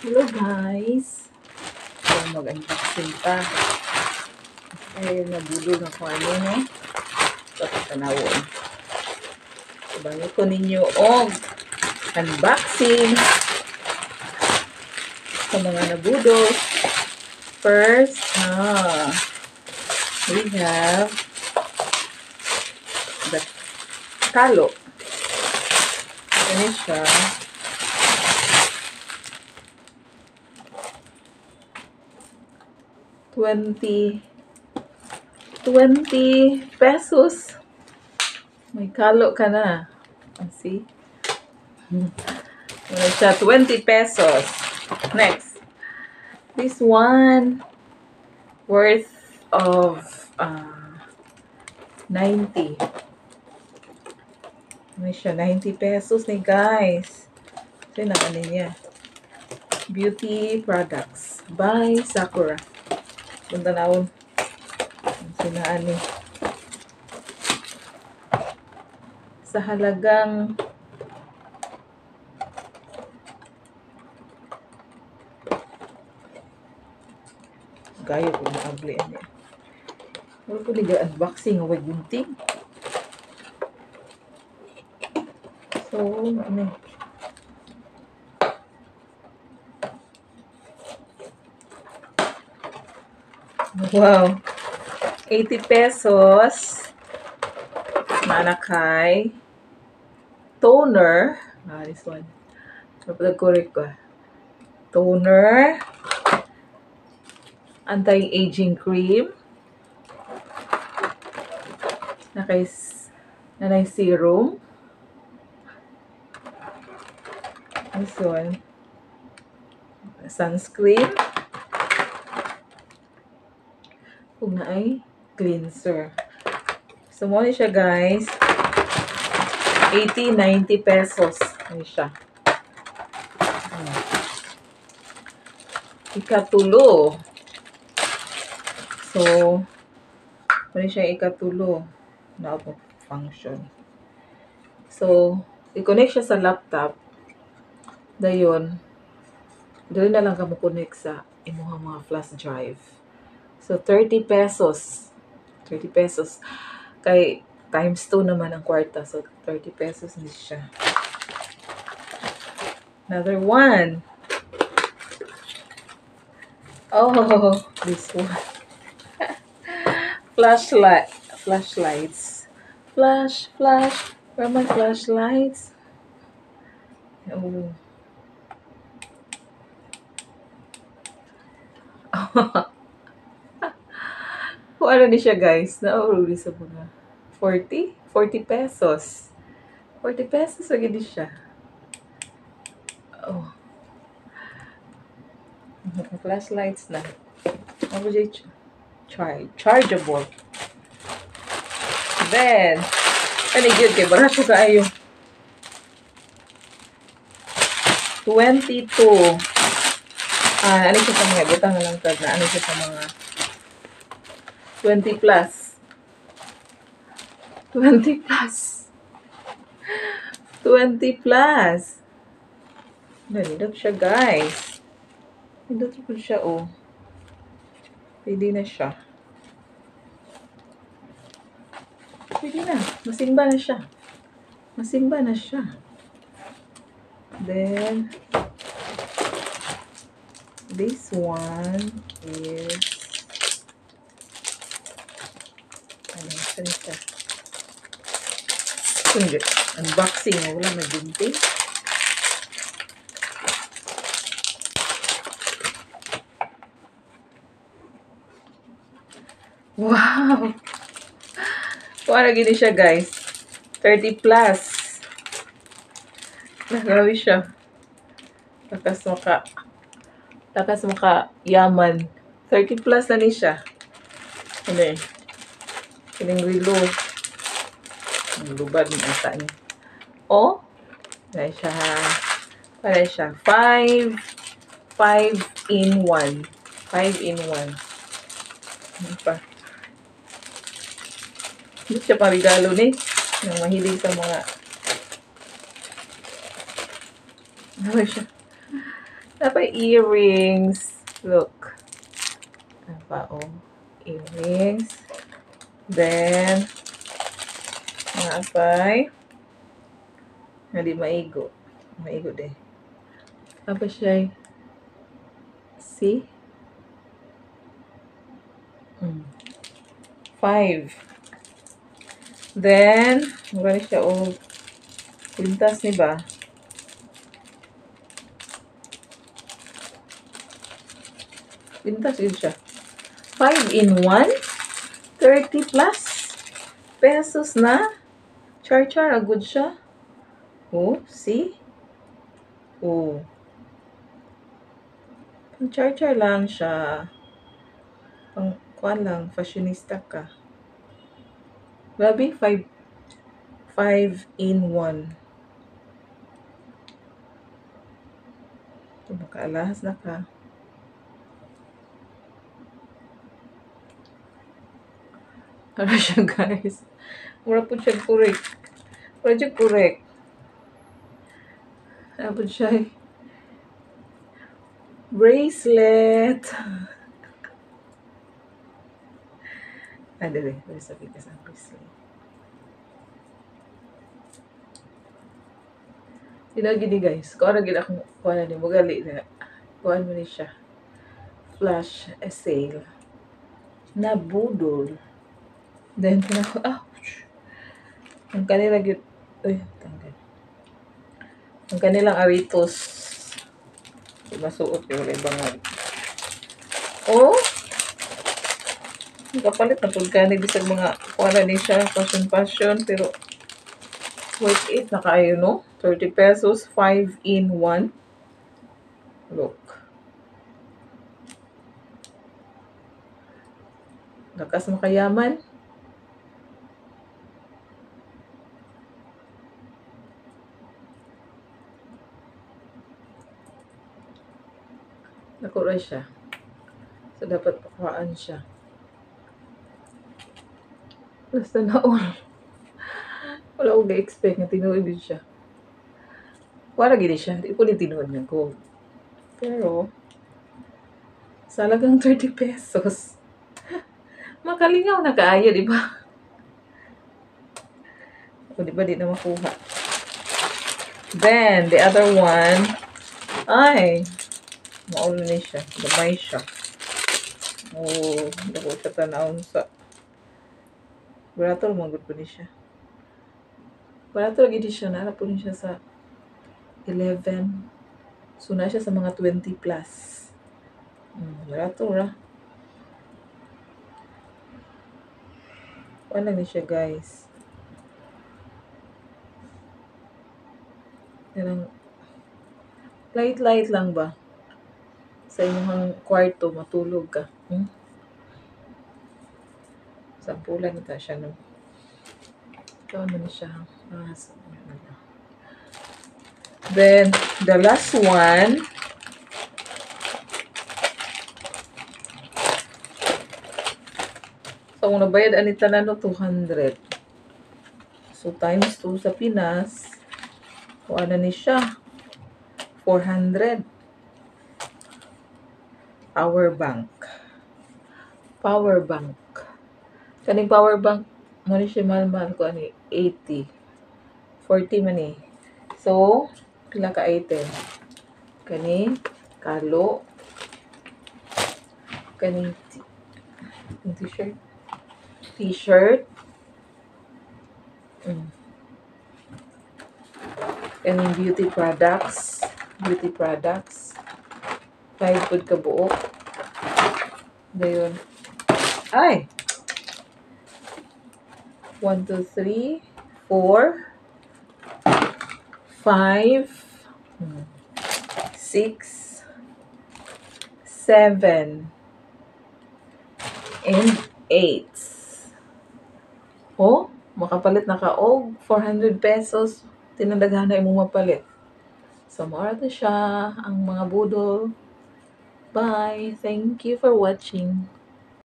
Hello guys! So mag-unboxing pa. Ay nabudol na ko ano no? So tanawon. Bangi ko ninyo og unboxing sa mga nabudol. First, we have the talo. Ano siya? $20 pesos. May kalo ka na. See? Ano siya? 20 pesos. Next. This one worth of 90. Ano siya? 90 pesos ni guys. Ito na ano niya. Beauty products by Sakura. Punta na ako. Sinaan ni. Sa halagang gayo ko na abli niya. Wala ko liga unboxing o gunting. So, ano. Wow. 80 pesos. Manakay. Toner. This one. Napag-correct ko. Toner. Anti-aging cream. Nanay serum. This one. Sunscreen. Kung na ay cleanser. So, mo siya guys. 80-90 pesos. Ano siya? Ikatulo. So, ano siya ikatulo? Na function. So, i-connect siya sa laptop. Dayon, doon na lang ka mo-connect sa imuhang mga flash drive. So, 30 pesos. 30 pesos. Kay times 2 naman ang kwarta. So, 30 pesos din siya. Another one. Oh, this one. Flashlights. Flash. Where are my flashlights? Oh. Kung ano ni siya guys, na-oruli sa mga 40 pesos. 40 pesos lagi di siya. Oh. Flashlights na. Ano ba chargeable. Then, ano yun kay barato kaayo. 22. Ano siya sa mga butang na lang tag na ano siya sa mga 20 plus. 20 plus. 20 plus. Nalilap siya guys. Nalilap po siya oh. Pwede na siya. Pwede na. Masimba na siya. Then, this one is ano siya? Unboxing. Wala magunting. Wow! Kung ano gini siya guys. 30 plus. Nagawi siya. Takas maka yaman. 30 plus na ni siya. Ano eh. Kining rilo. Ang lubad ng ata niya. Oh. Para siya. 5 in 1. 5 in 1. Ano pa? Hindi siya parigalo ni. Yung mahilig sa mga ano siya. Dapat earrings. Look. Apa, oh. Earrings. Then, mga apay. Hindi maigo. Maigo din. Apa siya? See? 5. Then, mura siya o pintas ni ba? Pintas yun siya. 5 in 1. 30 plus pesos na. Char-char, agad siya. Oh, see? Oh. Pang char-char lang siya. Pang kuan lang, fashionista ka. Grabe, 5 in 1. Ito, makaalahas na ka. Ano siya, guys? Mura po siya correct. Mura siya correct. Ano po siya? Bracelet. Dali. Sabi ka sa bracelet. Gini guys. Kung ano gina akong kuha na ni Mugali na. Kuha mo ni siya. Flash sale. Nabudol. Then, ang kanilang tanggal. Ang kanilang aritos. Masuot yung ibang oh! Kapalit na pagkani bisag mga kuha ni siya. Fashion. Pero, worth it na kayo, no? 30 pesos. 5 in 1. Look. Lakas makayaman. Nakura siya. So, dapat pakuhaan siya. Basta na all. Wala ko ga-expect na tinuod din siya. Wala gini siya. Hindi ko din tinuod niya gold. Pero, sa halagang 30 pesos, makalingaw na kaayo, di ba? O, di ba di na makuha? Then, the other one, ay, maulo ni siya. Gamay siya. Oh, hindi ko siya tanawon sa barato, magod po ni siya. Barato lagi di siya. Naala po ni siya sa 11. So, na siya sa mga 20 plus. Barato ra. Wala ni siya, guys. Yan light lang ba? Sa inyong kwarto, matulog ka. Sampulan nita siya, no? Ikaw naman siya. Then, the last one. So, kung nabayad anita na no, 200. So, times 2 sa Pinas. Kuha na ni siya. 400. Power bank. Kaning power bank, mo ni siya mahal ko ani 80. 40 man eh. So, pila ka item. Kani, kalo. Kani, t-shirt. Kaning beauty products. 5 food ka buok. Dayon. Ay! 1, 2, 3, 4, 5, 6, 7, and 8. Oh, makapalit na ka og 400 pesos. Tinandaghan na imong mapalit. So, mara to siya ang mga budol. Bye. Thank you for watching.